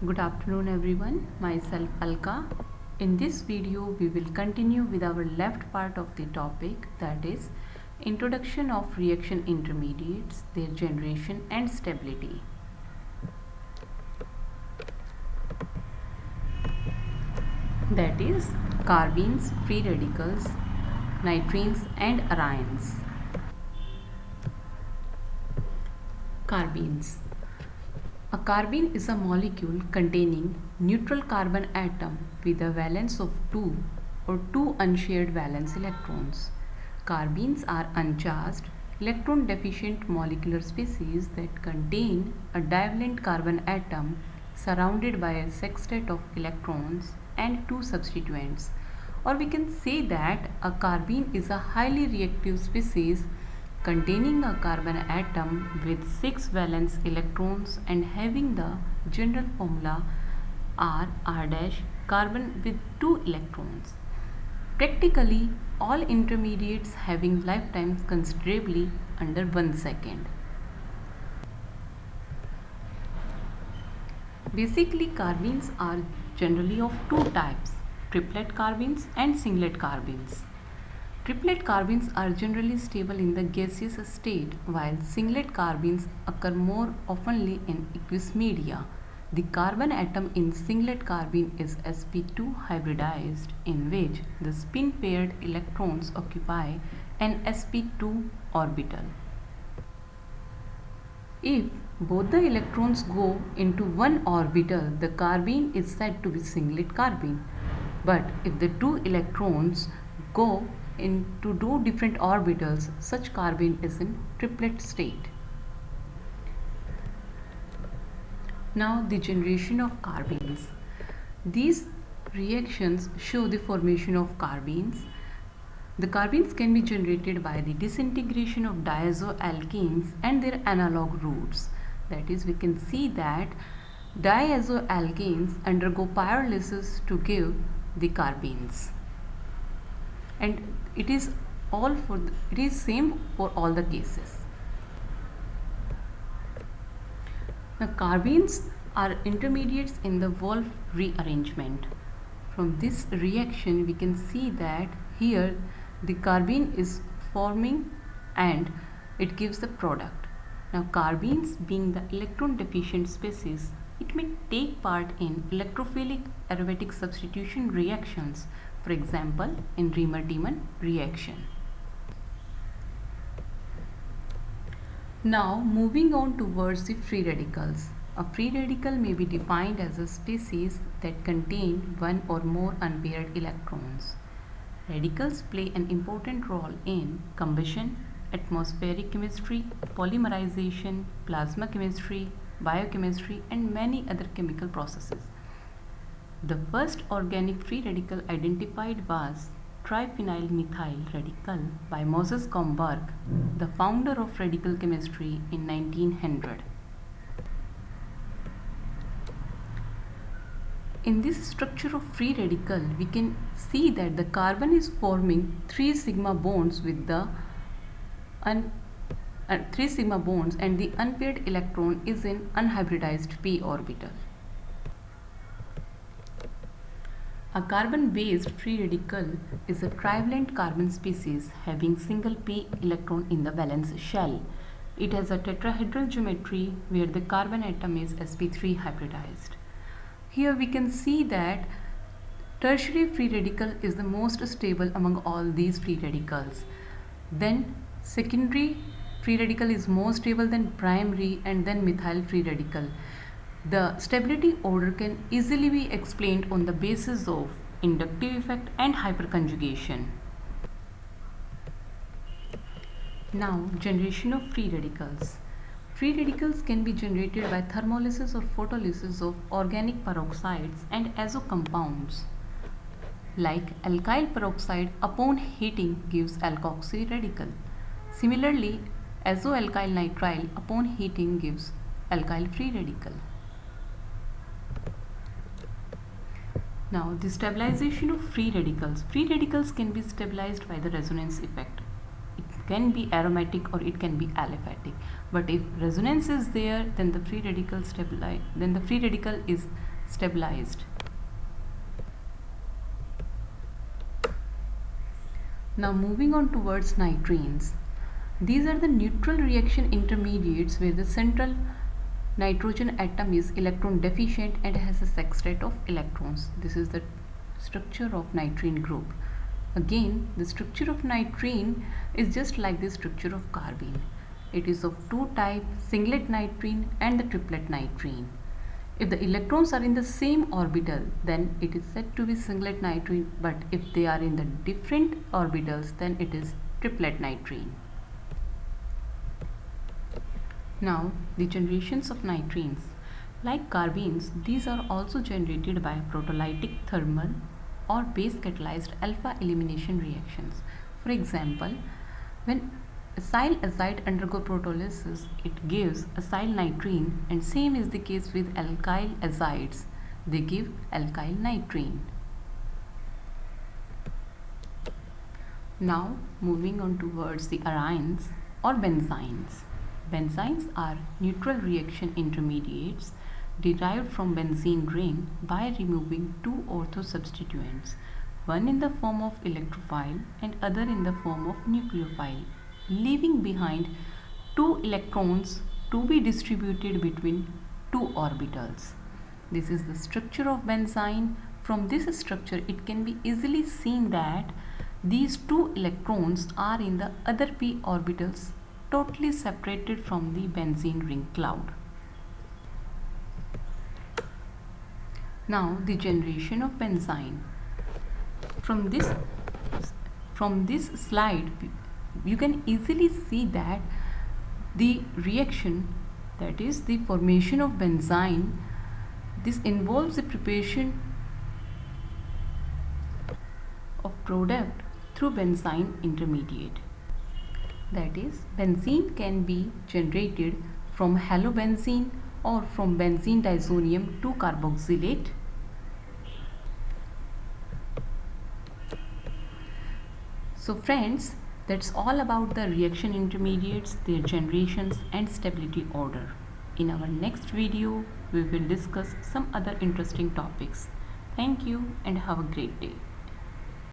Good afternoon everyone, myself Alka. In this video we will continue with our left part of the topic, that is introduction of reaction intermediates, their generation and stability. That is carbenes, free radicals, nitrines and arynes. Carbenes. A carbene is a molecule containing neutral carbon atom with a valence of 2 or 2 unshared valence electrons. Carbenes are uncharged, electron deficient molecular species that contain a divalent carbon atom surrounded by a sextet of electrons and 2 substituents. Or we can say that a carbene is a highly reactive species containing a carbon atom with 6 valence electrons and having the general formula R dash carbon with 2 electrons. Practically all intermediates having lifetimes considerably under 1 second. Basically, carbenes are generally of two types, triplet carbenes and singlet carbenes. Triplet carbenes are generally stable in the gaseous state, while singlet carbenes occur more oftenly in aqueous media. The carbon atom in singlet carbene is sp2 hybridized, in which the spin paired electrons occupy an sp2 orbital. If both the electrons go into one orbital, the carbene is said to be singlet carbene. But if the two electrons go into two different orbitals, such carbene is in triplet state. Now the generation of carbenes. These reactions show the formation of carbenes. The carbenes can be generated by the disintegration of diazoalkenes and their analog routes. That is, we can see that diazoalkenes undergo pyrolysis to give the carbenes. And it is same for all the cases. Now carbenes are intermediates in the Wolff rearrangement. From this reaction we can see that here the carbene is forming and it gives the product. Now carbenes, being the electron deficient species, it may take part in electrophilic aromatic substitution reactions, for example in Riemer-Tiemann reaction. Now moving on towards the free radicals. A free radical may be defined as a species that contain one or more unpaired electrons. Radicals play an important role in combustion, atmospheric chemistry, polymerization, plasma chemistry, biochemistry and many other chemical processes. The first organic free radical identified was triphenyl methyl radical by Moses Comberg, the founder of radical chemistry in 1900. In this structure of free radical, we can see that the carbon is forming 3 sigma bonds with the 3 sigma bonds and the unpaired electron is in unhybridized p orbital. A carbon-based free radical is a trivalent carbon species having single p electron in the valence shell. It has a tetrahedral geometry where the carbon atom is sp3 hybridized. Here we can see that tertiary free radical is the most stable among all these free radicals. Then secondary free radical is more stable than primary, and then methyl free radical. The stability order can easily be explained on the basis of inductive effect and hyperconjugation. Now, generation of free radicals. Free radicals can be generated by thermolysis or photolysis of organic peroxides and azo compounds. Like alkyl peroxide, upon heating gives alkoxy radical. Similarly, azoalkyl nitrile upon heating gives alkyl free radical. Now, the stabilization of free radicals. Free radicals can be stabilized by the resonance effect. It can be aromatic or it can be aliphatic. But if resonance is there, then the free radical is stabilized. Now moving on towards nitrines. These are the neutral reaction intermediates where the central nitrogen atom is electron deficient and has a sextet of electrons. This is the structure of nitrine group. Again, the structure of nitrine is just like the structure of carbene. It is of two types, singlet nitrine and the triplet nitrine. If the electrons are in the same orbital, then it is said to be singlet nitrine, but if they are in the different orbitals, then it is triplet nitrine. Now, the generations of nitrines. Like carbenes, these are also generated by protolytic thermal or base catalyzed alpha elimination reactions. For example, when acyl azide undergo protolysis, it gives acyl nitrine, and same is the case with alkyl azides. They give alkyl nitrine. Now moving on towards the arynes or benzynes. Benzynes are neutral reaction intermediates derived from benzene ring by removing two ortho substituents, one in the form of electrophile and other in the form of nucleophile, leaving behind two electrons to be distributed between two orbitals. This is the structure of benzene. From this structure, it can be easily seen that these two electrons are in the other p orbitals, totally separated from the benzene ring cloud. Now the generation of benzene. From this slide, you can easily see that the reaction, that is the formation of benzene, this involves the preparation of product through benzene intermediate. That is, benzene can be generated from halobenzene or from benzene diazonium 2 carboxylate. So friends, that's all about the reaction intermediates, their generations and stability order. In our next video, we will discuss some other interesting topics. Thank you and have a great day.